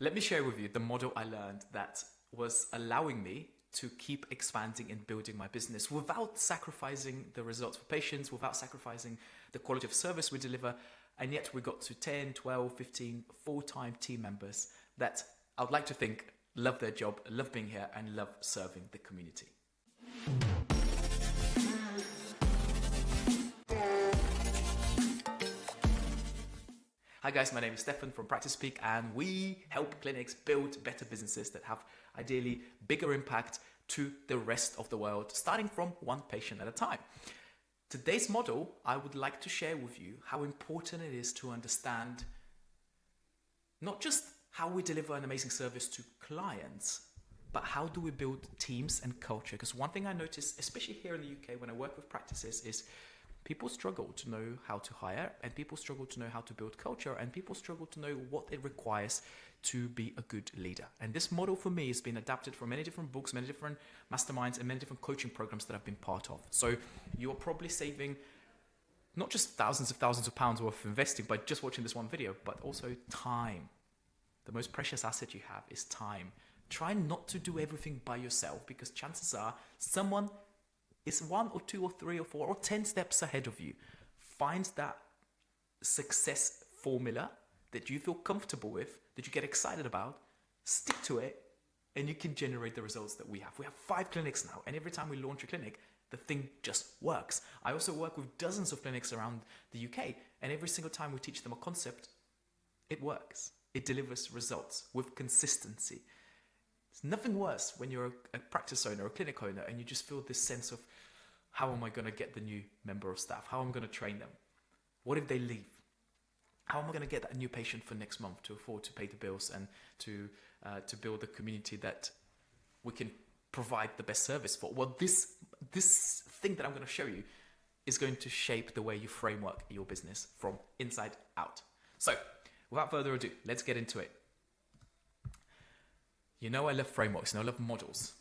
Let me share with you the model I learned that was allowing me to keep expanding and building my business without sacrificing the results for patients, without sacrificing the quality of service we deliver. And yet we got to 10, 12, 15 full-time team members that I would like to think love their job, love being here, and love serving the community. Hi guys, my name is Stefan from Practice Peak, and we help clinics build better businesses that have ideally bigger impact to the rest of the world, starting from one patient at a time. Today's model, I would like to share with you how important it is to understand not just how we deliver an amazing service to clients, but how do we build teams and culture? Because one thing I notice, especially here in the UK when I work with practices, is people struggle to know how to hire, and people struggle to know how to build culture, and people struggle to know what it requires to be a good leader. And this model for me has been adapted from many different books, many different masterminds, and many different coaching programs that I've been part of. So you're probably saving not just thousands of pounds worth of investing by just watching this one video, but also time. The most precious asset you have is time. Try not to do everything by yourself, because chances are someone is 1 or 2 or 3 or 4 or 10 steps ahead of you. Find that success formula that you feel comfortable with, that you get excited about, stick to it, and you can generate the results that we have. We have 5 clinics now, and every time we launch a clinic, the thing just works. I also work with dozens of clinics around the UK, and every single time we teach them a concept, it works. It delivers results with consistency. It's nothing worse when you're a practice owner or a clinic owner and you just feel this sense of, how am I going to get the new member of staff? How am I going to train them? What if they leave? How am I going to get that new patient for next month to afford to pay the bills and to build a community that we can provide the best service for? Well, this thing that I'm going to show you is going to shape the way you framework your business from inside out. So, without further ado, let's get into it. You know I love frameworks and I love models.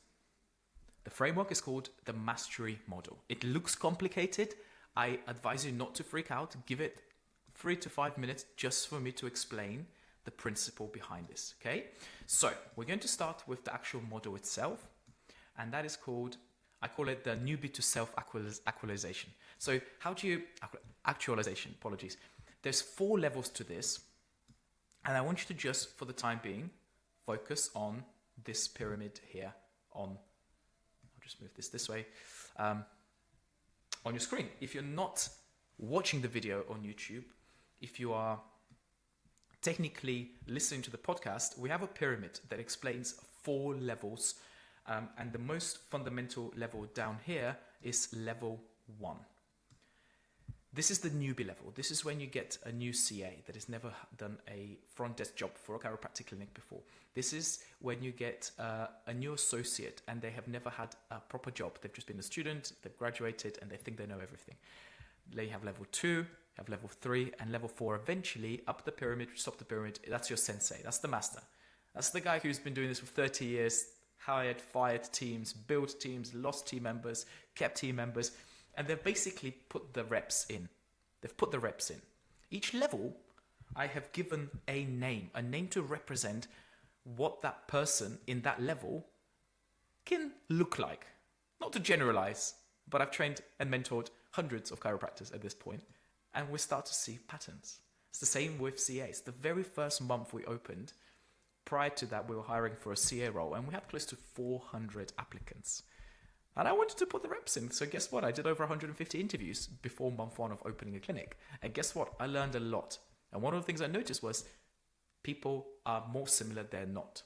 The framework is called the mastery model. It looks complicated. I advise you not to freak out. Give it 3 to 5 minutes just for me to explain the principle behind this, okay? So we're going to start with the actual model itself, and that is called, I call it the newbie to self-actualization. So how do you, actualization, apologies. There's 4 levels to this, and I want you to just, for the time being, focus on this pyramid here on, I'll just move this way, on your screen. If you're not watching the video on YouTube, if you are technically listening to the podcast, we have a pyramid that explains 4 levels, and the most fundamental level down here is level 1. This is the newbie level. This is when you get a new CA that has never done a front desk job for a chiropractic clinic before. This is when you get a new associate and they have never had a proper job. They've just been a student, they've graduated, and they think they know everything. They have level 2, have level 3, and level 4 eventually up the pyramid, top the pyramid. That's your sensei. That's the master. That's the guy who's been doing this for 30 years, hired, fired teams, built teams, lost team members, kept team members. And they've basically put the reps in. They've put the reps in. Each level, I have given a name to represent what that person in that level can look like. Not to generalize, but I've trained and mentored hundreds of chiropractors at this point, and we start to see patterns. It's the same with CAs. The very first month we opened, prior to that, we were hiring for a CA role, and we had close to 400 applicants. And I wanted to put the reps in. So guess what? I did over 150 interviews before month 1 of opening a clinic. And guess what? I learned a lot. And one of the things I noticed was people are more similar than not.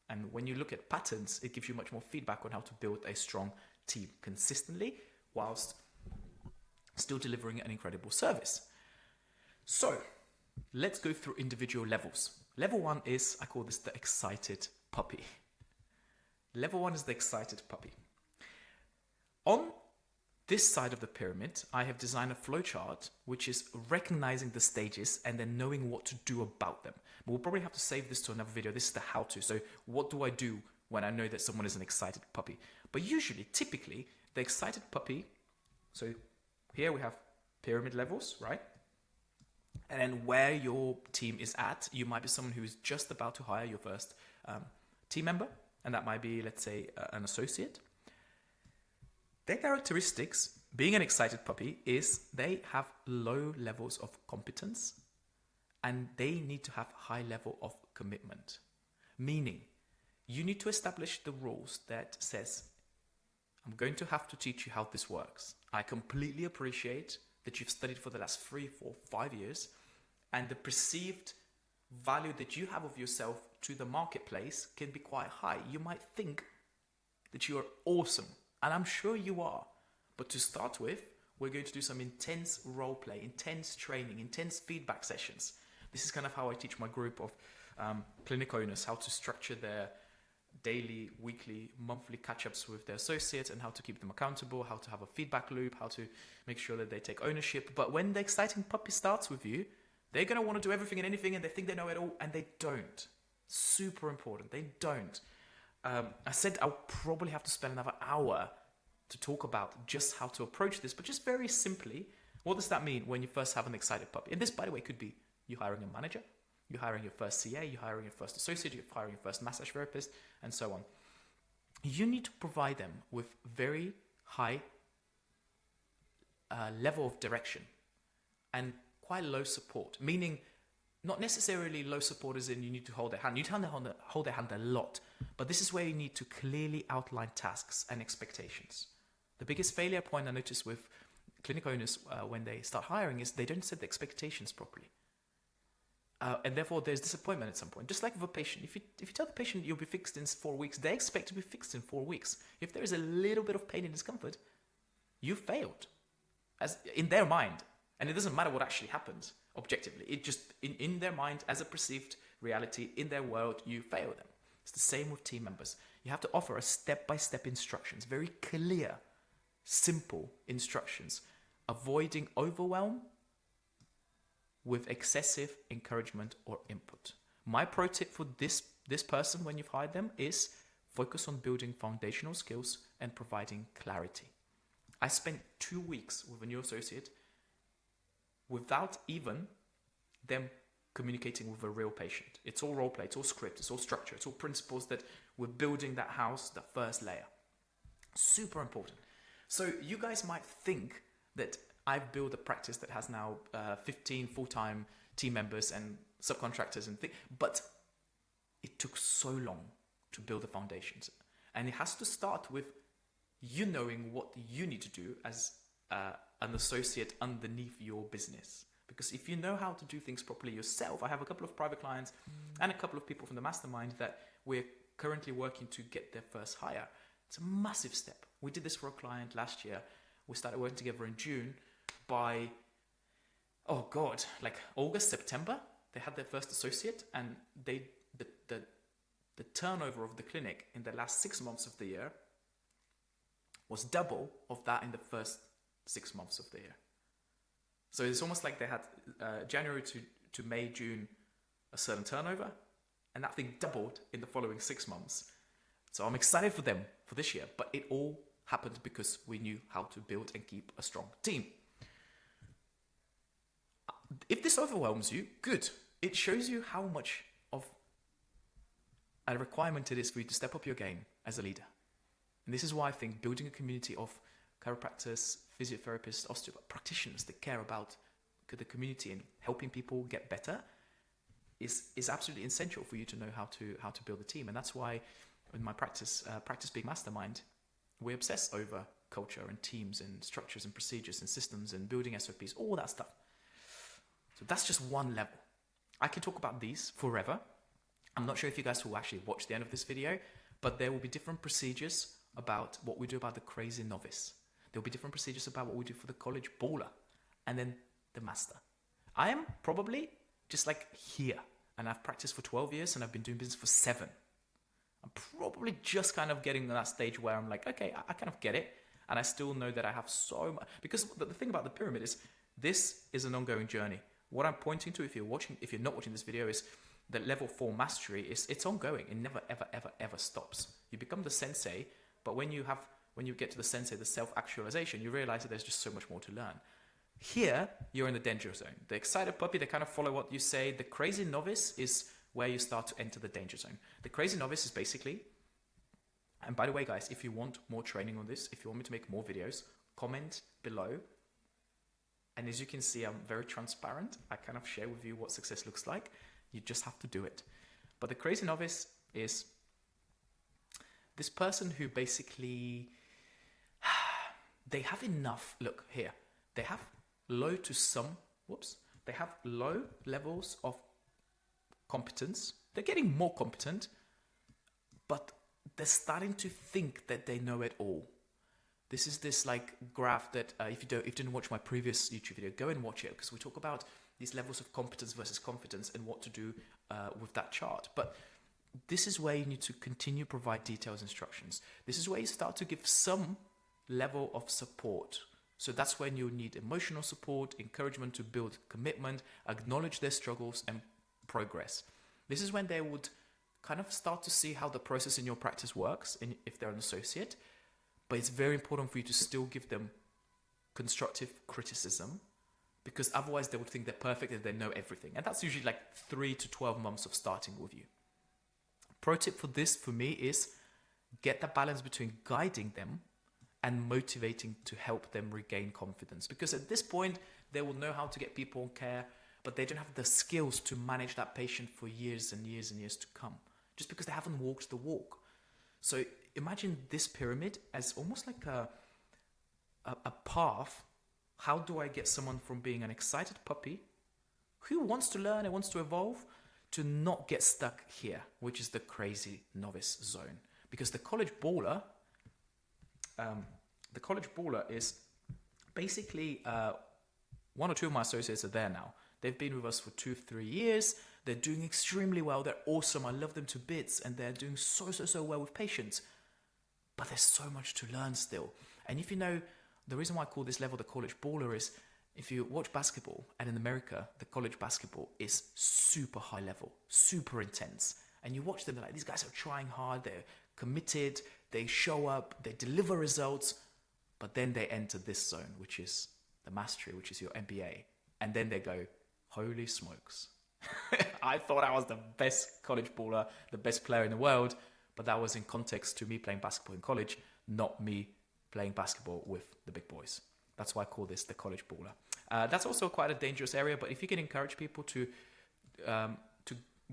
And when you look at patterns, it gives you much more feedback on how to build a strong team consistently whilst still delivering an incredible service. So let's go through individual levels. Level 1 is, I call this the excited puppy. Level 1 is the excited puppy. On this side of the pyramid, I have designed a flowchart which is recognizing the stages and then knowing what to do about them. But we'll probably have to save this to another video. This is the how-to. So what do I do when I know that someone is an excited puppy? But usually, typically, the excited puppy, so here we have pyramid levels, right? And then where your team is at, you might be someone who is just about to hire your first team member, and that might be, let's say, an associate. Their characteristics, being an excited puppy, is they have low levels of competence and they need to have high level of commitment. Meaning, you need to establish the rules that says, I'm going to have to teach you how this works. I completely appreciate that you've studied for the last 3, 4, 5 years, and the perceived value that you have of yourself to the marketplace can be quite high. You might think that you are awesome, and I'm sure you are. But to start with, we're going to do some intense role play, intense training, intense feedback sessions. This is kind of how I teach my group of clinic owners how to structure their daily, weekly, monthly catch-ups with their associates and how to keep them accountable, how to have a feedback loop, how to make sure that they take ownership. But when the exciting puppy starts with you, they're going to want to do everything and anything, and they think they know it all, and they don't. Super important. They don't. I said I'll probably have to spend another hour to talk about just how to approach this, but just very simply, what does that mean when you first have an excited puppy? And this, by the way, could be you hiring a manager, you hiring your first CA, you hiring your first associate, you hiring your first massage therapist, and so on. You need to provide them with very high level of direction and quite low support, meaning not necessarily low support as in you need to hold their hand. You need to hold their hand a lot, but this is where you need to clearly outline tasks and expectations. The biggest failure point I notice with clinic owners when they start hiring is they don't set the expectations properly. And therefore, there's disappointment at some point. Just like with a patient, if you tell the patient you'll be fixed in 4 weeks, they expect to be fixed in 4 weeks. If there is a little bit of pain and discomfort, you failed, as in their mind. And it doesn't matter what actually happens objectively. It just, in their mind, as a perceived reality, in their world, you fail them. It's the same with team members. You have to offer a step-by-step instructions, very clear, simple instructions, avoiding overwhelm with excessive encouragement or input. My pro tip for this person when you've hired them is focus on building foundational skills and providing clarity. I spent 2 weeks with a new associate without even them communicating with a real patient. It's all role play, it's all script, it's all structure, it's all principles that we're building that house, the first layer. Super important. So you guys might think that I've built a practice that has now 15 full-time team members and subcontractors and things, but it took so long to build the foundations. And it has to start with you knowing what you need to do as an associate underneath your business. Because if you know how to do things properly yourself, I have a couple of private clients and a couple of people from the mastermind that we're currently working to get their first hire. It's a massive step. We did this for a client last year. We started working together in June. By, like August, September, they had their first associate, and the turnover of the clinic in the last 6 months of the year was double of that in the first 6 months of the year. So it's almost like they had January to May, June, a certain turnover, and that thing doubled in the following 6 months. So I'm excited for them for this year, but it all happened because we knew how to build and keep a strong team. If this overwhelms you, good. It shows you how much of a requirement it is for you to step up your game as a leader. And this is why I think building a community of chiropractors, physiotherapists, osteopath practitioners that care about the community and helping people get better is absolutely essential for you to know how to build a team. And that's why in my practice being mastermind, we obsess over culture and teams and structures and procedures and systems and building SOPs, all that stuff. So that's just one level. I can talk about these forever. I'm not sure if you guys will actually watch the end of this video, but there will be different procedures about what we do about the crazy novice. There will be different procedures about what we do for the college baller, and then the master. I am probably just like here, and I've practiced for 12 years, and I've been doing business for 7. I'm probably just kind of getting to that stage where I'm like, okay, I kind of get it, and I still know that I have so much. Because the thing about the pyramid is, this is an ongoing journey. What I'm pointing to, if you're not watching this video, is that level 4 mastery it's ongoing. It never, ever, ever, ever stops. You become the sensei, but when you get to the sensei, the self-actualization, you realize that there's just so much more to learn. Here, you're in the danger zone. The excited puppy, they kind of follow what you say. The crazy novice is where you start to enter the danger zone. The crazy novice is basically, and by the way, guys, if you want more training on this, if you want me to make more videos, comment below. And as you can see, I'm very transparent. I kind of share with you what success looks like. You just have to do it. But the crazy novice is this person who basically, they have enough, look here, they have low to some, they have low levels of competence. They're getting more competent, but they're starting to think that they know it all. This is this like graph that if you didn't watch my previous YouTube video, go and watch it, because we talk about these levels of competence versus confidence and what to do with that chart. But this is where you need to continue to provide details, instructions. This is where you start to give some level of support. So that's when you need emotional support, encouragement to build commitment, acknowledge their struggles and progress. This is when they would kind of start to see how the process in your practice works, and if they're an associate. But it's very important for you to still give them constructive criticism, because otherwise they would think they're perfect and they know everything. And that's usually like 3 to 12 months of starting with you. Pro tip for this, for me, is get the balance between guiding them and motivating to help them regain confidence. Because at this point, they will know how to get people on care, but they don't have the skills to manage that patient for years and years and years to come, just because they haven't walked the walk. So imagine this pyramid as almost like a path. How do I get someone from being an excited puppy who wants to learn and wants to evolve to not get stuck here, which is the crazy novice zone? Because the college baller is basically one or two of my associates are there now. They've been with us for 2-3 years. They're doing extremely well. They're awesome. I love them to bits, and they're doing so well with patients. But there's so much to learn still. And if you know, the reason why I call this level the college baller is, if you watch basketball, and in America, the college basketball is super high level, super intense. And you watch them, they're like, these guys are trying hard, they're committed, they show up, they deliver results, but then they enter this zone, which is the mastery, which is your MBA. And then they go, holy smokes. I thought I was the best college baller, the best player in the world, but that was in context to me playing basketball in college, not me playing basketball with the big boys. That's why I call this the college baller. That's also quite a dangerous area, but if you can encourage people to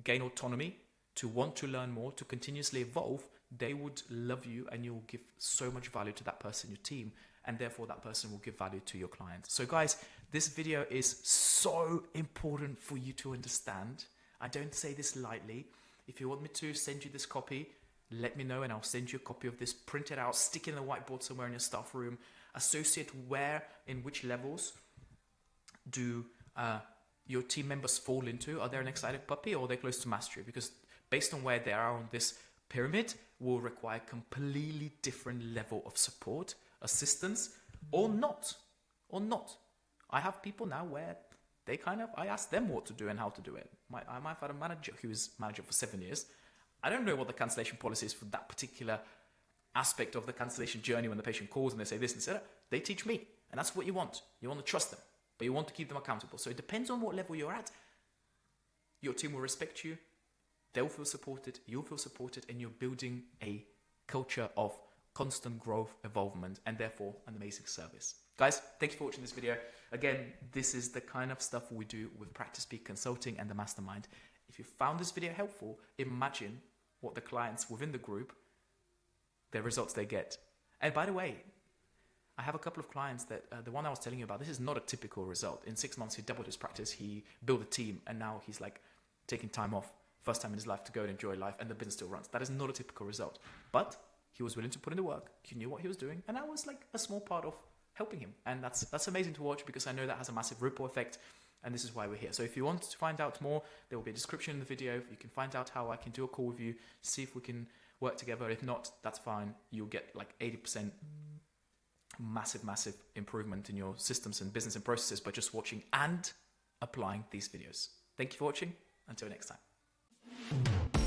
gain autonomy, to want to learn more, to continuously evolve, they would love you, and you'll give so much value to that person, your team, and therefore that person will give value to your clients. So guys, this video is so important for you to understand. I don't say this lightly. If you want me to send you this copy, let me know and I'll send you a copy of this, print it out, stick it in the whiteboard somewhere in your staff room. Associate where, in which levels do your team members fall into. Are they an excited puppy or are they close to mastery? Because based on where they are on this pyramid will require completely different level of support, assistance, or not. I have people now where they I ask them what to do and how to do it. I might have had a manager who was manager for 7 years. I don't know what the cancellation policy is for that particular aspect of the cancellation journey when the patient calls and they say this and that. They teach me, and that's what you want. You want to trust them, but you want to keep them accountable. So it depends on what level you're at. Your team will respect you. They'll feel supported. You'll feel supported, and you're building a culture of constant growth, evolvement, and therefore an amazing service. Guys, thank you for watching this video. Again, this is the kind of stuff we do with Practice Peak Consulting and the Mastermind. If you found this video helpful, imagine what the clients within the group, the results they get. And by the way, I have a couple of clients that, the one I was telling you about, this is not a typical result. In 6 months, he doubled his practice, he built a team, and now he's like taking time off, first time in his life to go and enjoy life, and the business still runs. That is not a typical result. But he was willing to put in the work, he knew what he was doing, and I was like a small part of helping him. And that's amazing to watch, because I know that has a massive ripple effect, and this is why we're here. So if you want to find out more, there will be a description in the video. You can find out how I can do a call with you, see if we can work together. If not, that's fine. You'll get like 80% massive improvement in your systems and business and processes by just watching and applying these videos. Thank you for watching. Until next time.